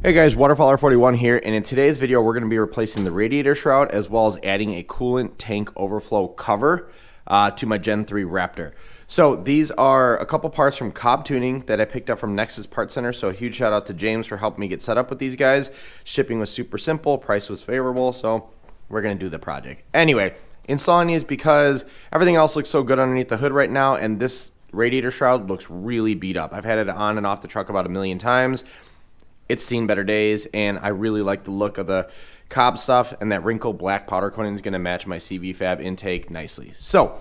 Hey guys, Waterfowler41 here, and in today's video we're going to be replacing the radiator shroud as well as adding a coolant tank overflow cover to my Gen 3 Raptor. So these are a couple parts from COBB Tuning that I picked up from Nexus Part Center, so a huge shout out to James for helping me get set up with these guys. Shipping was super simple, price was favorable, so we're going to do the project. Anyway, installing these because everything else looks so good underneath the hood right now, and this radiator shroud looks really beat up. I've had it on and off the truck about a million times. It's seen better days, and I really like the look of the COBB stuff, and that wrinkle black powder coating is going to match my CV Fab intake nicely. So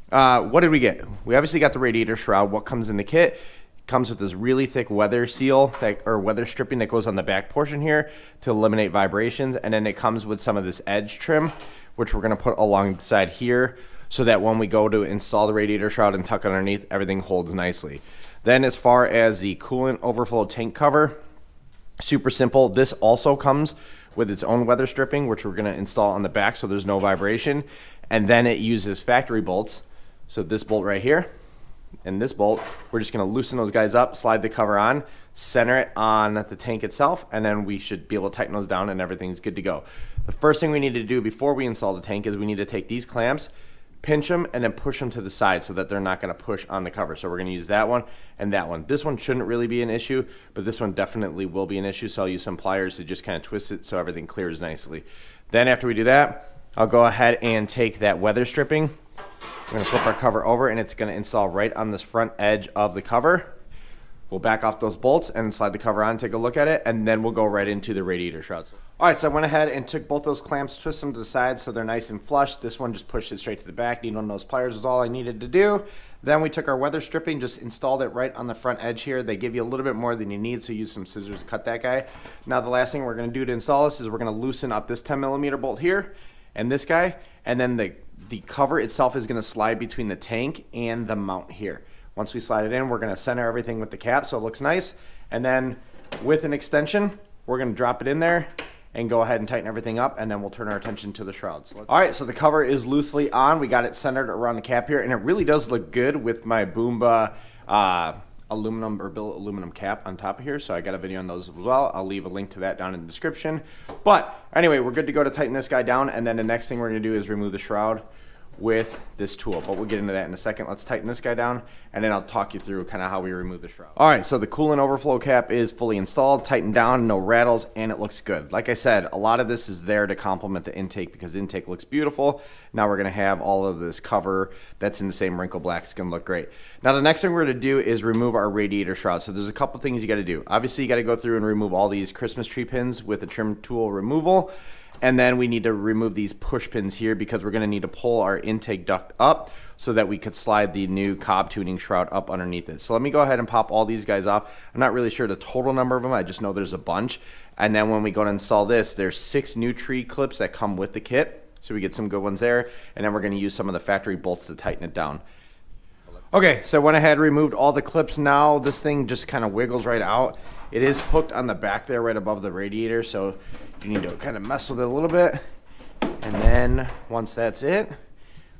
what did we get? We obviously got the radiator shroud. What comes in the kit? It comes with this really thick weather seal or weather stripping that goes on the back portion here to eliminate vibrations, and then it comes with some of this edge trim, which we're going to put alongside here so that when we go to install the radiator shroud and tuck it underneath, everything holds nicely. Then as far as the coolant overflow tank cover, super simple. This also comes with its own weather stripping, which we're going to install on the back so there's no vibration. And then it uses factory bolts. So this bolt right here and this bolt, we're just going to loosen those guys up, slide the cover on, center it on the tank itself, and then we should be able to tighten those down and everything's good to go. The first thing we need to do before we install the tank is we need to take these clamps, pinch them, and then push them to the side so that they're not going to push on the cover. So we're going to use that one and that one. This one shouldn't really be an issue, but this one definitely will be an issue. So I'll use some pliers to just kind of twist it so everything clears nicely. Then after we do that, I'll go ahead and take that weather stripping. We're going to flip our cover over, and it's going to install right on this front edge of the cover. We'll back off those bolts and slide the cover on, take a look at it, and then we'll go right into the radiator shrouds. All right, so I went ahead and took both those clamps, twist them to the side so they're nice and flush. This one just pushed it straight to the back. Needle nose pliers was all I needed to do. Then we took our weather stripping, just installed it right on the front edge here. They give you a little bit more than you need, so use some scissors to cut that guy. Now the last thing we're going to do to install this is we're going to loosen up this 10mm bolt here and this guy, and then the cover itself is going to slide between the tank and the mount here. Once we slide it in, we're going to center everything with the cap so it looks nice. And then with an extension, we're going to drop it in there and go ahead and tighten everything up, and then we'll turn our attention to the shrouds. All right, so the cover is loosely on. We got it centered around the cap here, and it really does look good with my Boomba aluminum or billet aluminum cap on top of here. So I got a video on those as well. I'll leave a link to that down in the description. But anyway, we're good to go to tighten this guy down, and then the next thing we're going to do is remove the shroud with this tool, but we'll get into that in a second. Let's tighten this guy down, and then I'll talk you through kind of how we remove the shroud. All right, so the coolant overflow cap is fully installed, tightened down, no rattles, and it looks good. Like I said, a lot of this is there to complement the intake because intake looks beautiful. Now we're gonna have all of this cover that's in the same wrinkle black. It's gonna look great. Now the next thing we're gonna do is remove our radiator shroud. So there's a couple things you gotta do. Obviously you gotta go through and remove all these Christmas tree pins with a trim tool removal. And then we need to remove these push pins here because we're going to need to pull our intake duct up so that we could slide the new COBB Tuning shroud up underneath it. So let me go ahead and pop all these guys off. I'm not really sure the total number of them. I just know there's a bunch. And then when we go to install this, there's 6 new tree clips that come with the kit. So we get some good ones there. And then we're going to use some of the factory bolts to tighten it down. Okay, so I went ahead and removed all the clips. Now this thing just kind of wiggles right out. It is hooked on the back there right above the radiator, so you need to kind of mess with it a little bit. And then once that's it,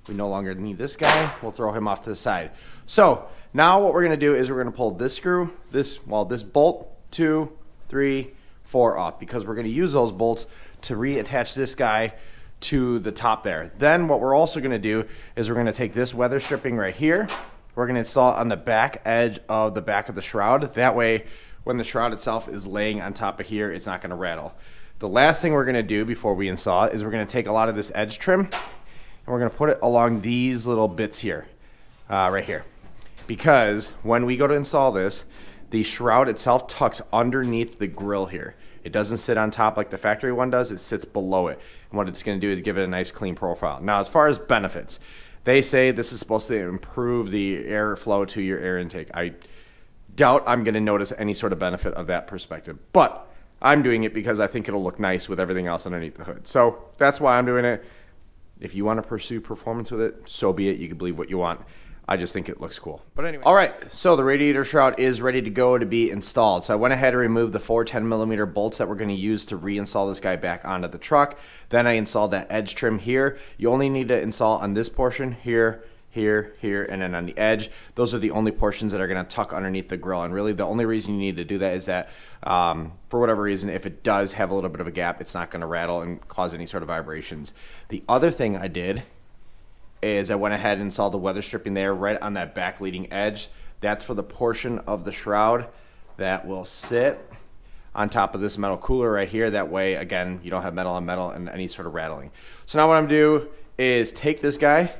we no longer need this guy. We'll throw him off to the side. So now what we're going to do is we're going to pull this screw, this bolt, 2, 3, 4 off, because we're going to use those bolts to reattach this guy to the top there. Then what we're also going to do is we're going to take this weather stripping right here. We're going to install it on the back edge of the back of the shroud. That way, when the shroud itself is laying on top of here, it's not going to rattle. The last thing we're going to do before we install it is we're going to take a lot of this edge trim and we're going to put it along these little bits here, right here. Because when we go to install this, the shroud itself tucks underneath the grill here. It doesn't sit on top like the factory one does, it sits below it. And what it's going to do is give it a nice clean profile. Now as far as benefits, they say this is supposed to improve the airflow to your air intake. I doubt I'm going to notice any sort of benefit of that perspective, but I'm doing it because I think it'll look nice with everything else underneath the hood. So that's why I'm doing it. If you want to pursue performance with it, so be it. You can believe what you want. I just think it looks cool. But anyway. All right, so the radiator shroud is ready to go to be installed. So I went ahead and removed the 4 10mm bolts that we're going to use to reinstall this guy back onto the truck. Then I installed that edge trim here. You only need to install on this portion here here, here, and then on the edge. Those are the only portions that are going to tuck underneath the grill. And really the only reason you need to do that is that for whatever reason, if it does have a little bit of a gap, it's not going to rattle and cause any sort of vibrations. The other thing I did is I went ahead and installed the weather stripping there right on that back leading edge. That's for the portion of the shroud that will sit on top of this metal cooler right here. That way, again, you don't have metal on metal and any sort of rattling. So now what I'm gonna do is take this guy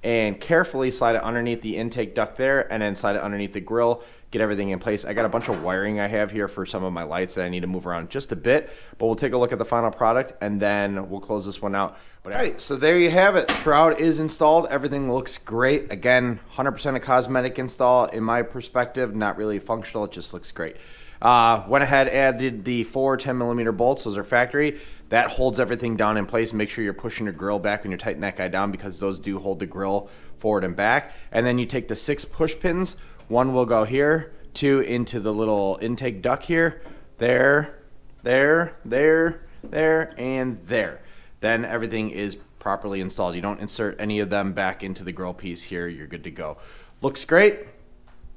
and carefully slide it underneath the intake duct there, and then slide it underneath the grill, get everything in place. I got a bunch of wiring I have here for some of my lights that I need to move around just a bit, but we'll take a look at the final product and then we'll close this one out. But all right, so there you have it. Shroud is installed. Everything looks great. Again, 100% a cosmetic install in my perspective, not really functional. It just looks great. Went ahead, added the 4 10mm bolts. Those are factory. That holds everything down in place. Make sure you're pushing your grill back when you're tightening that guy down, because those do hold the grill forward and back. And then you take the 6 push pins. One will go here, 2 into the little intake duct here, there, there, there, there, and there. Then everything is properly installed. You don't insert any of them back into the grill piece here. You're good to go. Looks great.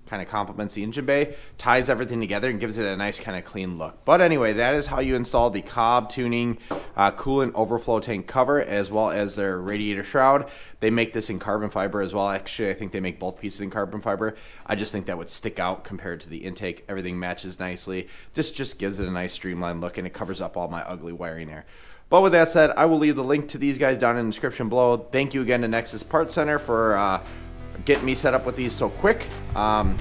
Kind of complements the engine bay, ties everything together, and gives it a nice kind of clean look. But anyway, that is how you install the COBB Tuning coolant overflow tank cover, as well as their radiator shroud. They make this in carbon fiber as well. Actually, I think they make both pieces in carbon fiber. I just think that would stick out compared to the intake. Everything matches nicely. This just gives it a nice streamlined look, and it covers up all my ugly wiring there. But with that said, I will leave the link to these guys down in the description below. Thank you again to Nexus Parts Center for getting me set up with these so quick. I'll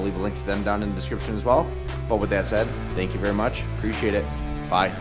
leave a link to them down in the description as well. But with that said, thank you very much. Appreciate it. Bye.